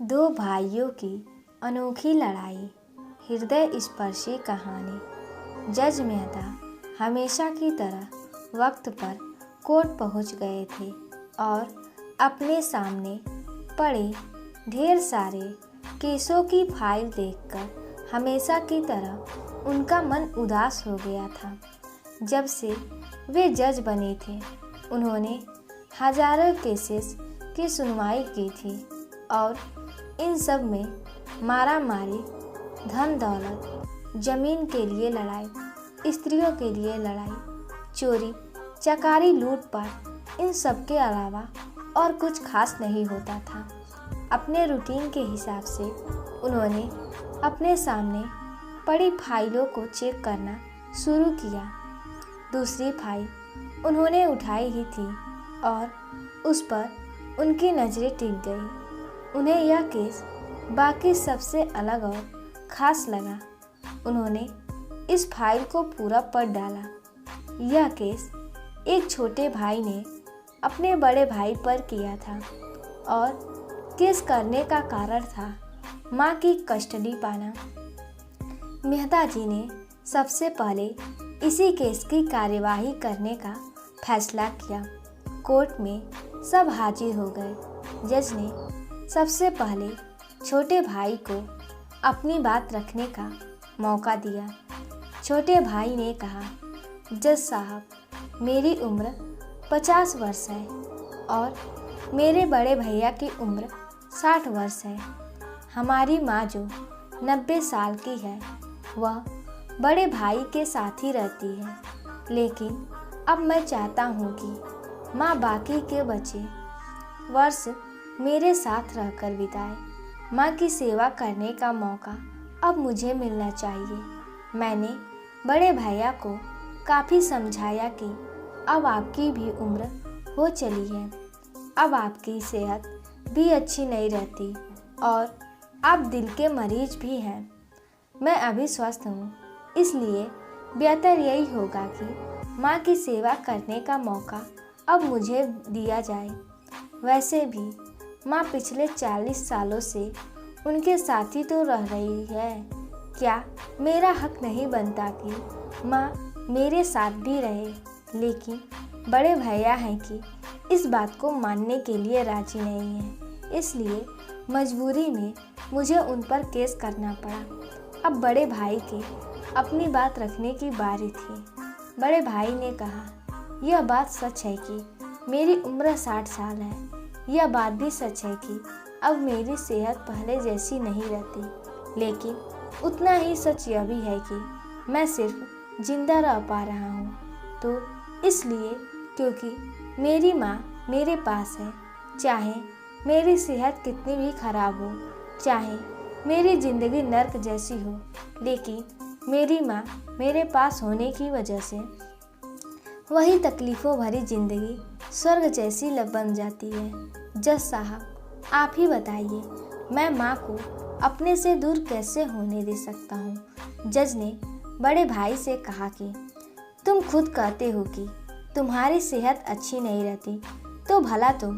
दो भाइयों की अनोखी लड़ाई, हृदय स्पर्शी कहानी। जज मेहता हमेशा की तरह वक्त पर कोर्ट पहुंच गए थे और अपने सामने पड़े ढेर सारे केसों की फाइल देखकर हमेशा की तरह उनका मन उदास हो गया था। जब से वे जज बने थे, उन्होंने हजारों केसेस की सुनवाई की थी और इन सब में मारा मारी, धन दौलत, जमीन के लिए लड़ाई, स्त्रियों के लिए लड़ाई, चोरी चकारी, लूटपाट, इन सब के अलावा और कुछ खास नहीं होता था। अपने रूटीन के हिसाब से उन्होंने अपने सामने पड़ी फाइलों को चेक करना शुरू किया। दूसरी फाइल उन्होंने उठाई ही थी और उस पर उनकी नज़रें टिक गई। उन्हें यह केस बाकी सबसे अलग और ख़ास लगा। उन्होंने इस फाइल को पूरा पढ़ डाला। यह केस एक छोटे भाई ने अपने बड़े भाई पर किया था और केस करने का कारण था माँ की कस्टडी पाना। मेहता जी ने सबसे पहले इसी केस की कार्यवाही करने का फैसला किया। कोर्ट में सब हाजिर हो गए। जज ने सबसे पहले छोटे भाई को अपनी बात रखने का मौका दिया। छोटे भाई ने कहा, जज साहब, मेरी उम्र 50 वर्ष है और मेरे बड़े भैया की उम्र 60 वर्ष है। हमारी माँ जो 90 साल की है, वह बड़े भाई के साथ ही रहती है, लेकिन अब मैं चाहता हूँ कि माँ बाकी के बचे वर्ष मेरे साथ रहकर बिताए। माँ की सेवा करने का मौका अब मुझे मिलना चाहिए। मैंने बड़े भैया को काफ़ी समझाया कि अब आपकी भी उम्र हो चली है, अब आपकी सेहत भी अच्छी नहीं रहती और आप दिल के मरीज भी हैं। मैं अभी स्वस्थ हूँ, इसलिए बेहतर यही होगा कि माँ की सेवा करने का मौका अब मुझे दिया जाए। वैसे भी माँ पिछले 40 सालों से उनके साथ ही तो रह रही है। क्या मेरा हक नहीं बनता कि माँ मेरे साथ भी रहे? लेकिन बड़े भैया हैं कि इस बात को मानने के लिए राजी नहीं हैं, इसलिए मजबूरी में मुझे उन पर केस करना पड़ा। अब बड़े भाई के अपनी बात रखने की बारी थी। बड़े भाई ने कहा, यह बात सच है कि मेरी उम्र 60 साल है। यह बात भी सच है कि अब मेरी सेहत पहले जैसी नहीं रहती, लेकिन उतना ही सच यह भी है कि मैं सिर्फ जिंदा रह पा रहा हूँ तो इसलिए क्योंकि मेरी माँ मेरे पास है। चाहे मेरी सेहत कितनी भी खराब हो, चाहे मेरी ज़िंदगी नर्क जैसी हो, लेकिन मेरी माँ मेरे पास होने की वजह से वही तकलीफ़ों भरी ज़िंदगी स्वर्ग जैसी बन जाती है। जज साहब, आप ही बताइए, मैं माँ को अपने से दूर कैसे होने दे सकता हूँ? जज ने बड़े भाई से कहा कि तुम खुद कहते हो कि तुम्हारी सेहत अच्छी नहीं रहती, तो भला तुम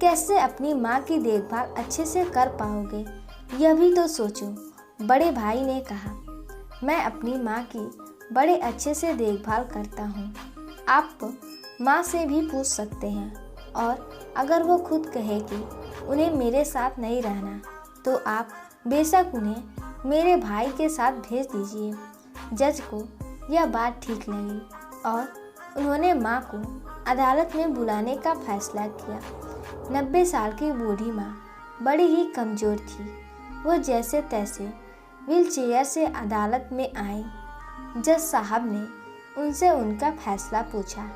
कैसे अपनी माँ की देखभाल अच्छे से कर पाओगे? यह भी तो सोचो। बड़े भाई ने कहा, मैं अपनी माँ की बड़े अच्छे से देखभाल करता हूँ। आप माँ से भी पूछ सकते हैं और अगर वो खुद कहे कि उन्हें मेरे साथ नहीं रहना, तो आप बेशक उन्हें मेरे भाई के साथ भेज दीजिए। जज को यह बात ठीक लगी और उन्होंने माँ को अदालत में बुलाने का फैसला किया। 90 साल की बूढ़ी माँ बड़ी ही कमज़ोर थी। वो जैसे तैसे व्हीलचेयर से अदालत में आई। जज साहब ने उनसे उनका फैसला पूछा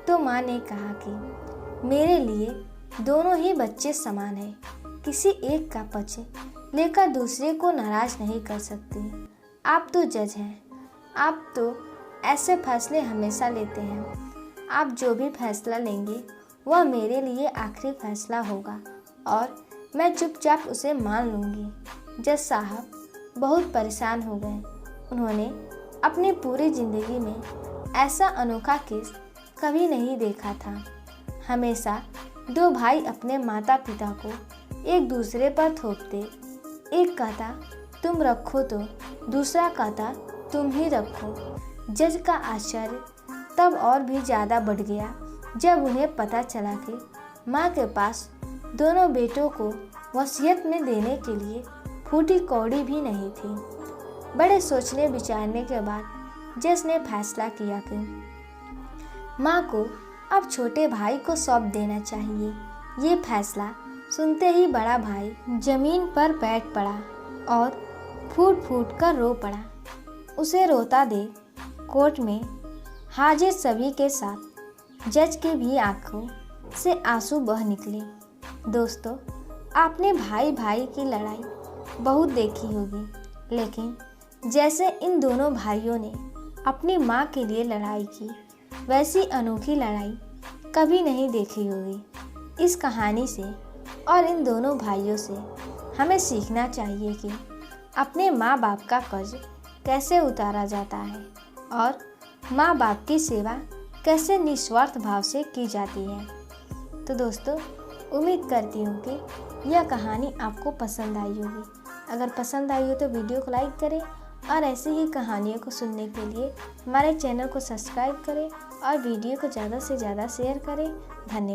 तो माँ ने कहा कि मेरे लिए दोनों ही बच्चे समान हैं। किसी एक का पक्ष लेकर दूसरे को नाराज नहीं कर सकती। आप तो जज हैं, आप तो ऐसे फैसले हमेशा लेते हैं। आप जो भी फैसला लेंगे वह मेरे लिए आखिरी फैसला होगा और मैं चुपचाप उसे मान लूँगी। जज साहब बहुत परेशान हो गए। उन्होंने अपनी पूरी ज़िंदगी में ऐसा अनोखा केस कभी नहीं देखा था। हमेशा दो भाई अपने माता पिता को एक दूसरे पर थोपते। एक कहता तुम रखो तो दूसरा कहता तुम ही रखो। जज का आश्चर्य तब और भी ज़्यादा बढ़ गया जब उन्हें पता चला कि माँ के पास दोनों बेटों को वसीयत में देने के लिए फूटी कौड़ी भी नहीं थी। बड़े सोचने विचारने के बाद जज ने फैसला किया कि माँ को अब छोटे भाई को सौंप देना चाहिए। ये फैसला सुनते ही बड़ा भाई जमीन पर बैठ पड़ा और फूट फूट कर रो पड़ा। उसे रोता देख कोर्ट में हाजिर सभी के साथ जज की भी आंखों से आंसू बह निकले। दोस्तों, आपने भाई भाई की लड़ाई बहुत देखी होगी, लेकिन जैसे इन दोनों भाइयों ने अपनी माँ के लिए लड़ाई की, वैसी अनोखी लड़ाई कभी नहीं देखी होगी। इस कहानी से और इन दोनों भाइयों से हमें सीखना चाहिए कि अपने माँ बाप का कर्ज कैसे उतारा जाता है और माँ बाप की सेवा कैसे निस्वार्थ भाव से की जाती है। तो दोस्तों, उम्मीद करती हूँ कि यह कहानी आपको पसंद आई होगी। अगर पसंद आई हो तो वीडियो को लाइक करें और ऐसी ही कहानियों को सुनने के लिए हमारे चैनल को सब्सक्राइब करें और वीडियो को ज़्यादा से ज़्यादा शेयर करें। धन्यवाद।